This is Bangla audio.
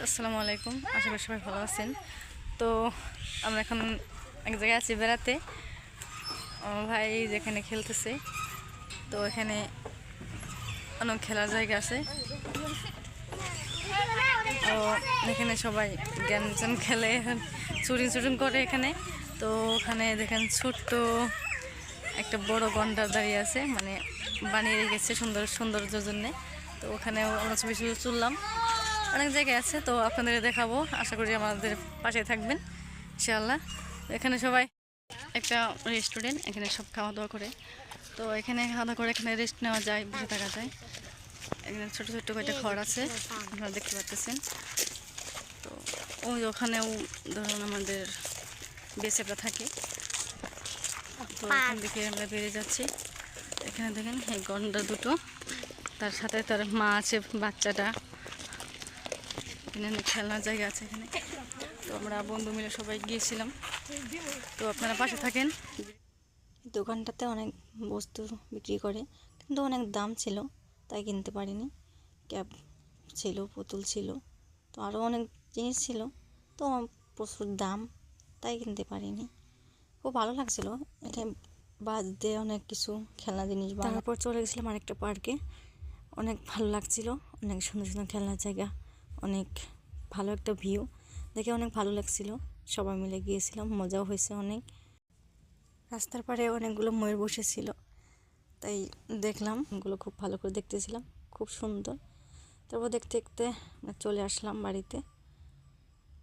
আসসালামু আলাইকুম, আশা করি সবাই ভালো আছেন। তো আমরা এখন এক জায়গায় আছি বেড়াতে। আমার ভাই যেখানে খেলতেছে, তো এখানে অনেক খেলার জায়গা আছে। তো এখানে সবাই জ্ঞান জ্ঞান খেলে, চুরিং চুরিং করে এখানে। তো ওখানে দেখেন ছোট্ট একটা বড় গন্ডার দাঁড়িয়ে আছে, মানে বানিয়ে রেখেছে সৌন্দর্যের জন্যে। তো ওখানে আমরা ছবি তুললাম। অনেক জায়গায় আছে, তো আপনাদের দেখাবো। আশা করি আমাদের পাশে থাকবেন ইনশাআল্লাহ। এখানে সবাই একটা রেস্টুরেন্ট, এখানে সব খাওয়া দাওয়া করে। তো এখানে খাওয়া দাওয়া করে এখানে রেস্ট নেওয়া যায়, বসে থাকা যায়। এখানে ছোটো ছোট্ট কয়েকটা ঘর আছে, আপনারা দেখতে পাচ্ছেন। তো ওই ওখানেও ধরুন আমাদের বেসেপটা থাকে। তো এখান থেকে আমরা বেরিয়ে যাচ্ছি। এখানে দেখেন এই গন্ডার দুটো, তার সাথে তার মা আছে, বাচ্চাটা। এখানে খেলনার জায়গা আছে এখানে। তো আমরা বন্ধু মিলে সবাই গিয়েছিলাম। তো আপনারা পাশে থাকেন। দোকানটাতে অনেক বস্তু বিক্রি করে, কিন্তু অনেক দাম ছিল, তাই কিনতে পারিনি। ক্যাপ ছিল, পুতুল ছিল, তো আরও অনেক জিনিস ছিল, তো প্রচুর দাম, তাই কিনতে পারিনি। খুব ভালো লাগছিল, এখানে বাদ দিয়ে অনেক কিছু খেলনা জিনিস। তারপর চলে গেছিলাম আরেকটা পার্কে, অনেক ভালো লাগছিল, অনেক সুন্দর সুন্দর খেলনার জায়গা, অনেক ভালো একটা ভিউ দেখে অনেক ভালো লাগছিল। সবাই মিলে গিয়েছিলাম, মজাও হয়েছে অনেক। রাস্তার পাড়ে অনেকগুলো ময়ূর বসেছিল, তাই দেখলাম, ওগুলো খুব ভালো করে দেখতেছিলাম, খুব সুন্দর। তারপর দেখতে দেখতে চলে আসলাম বাড়িতে।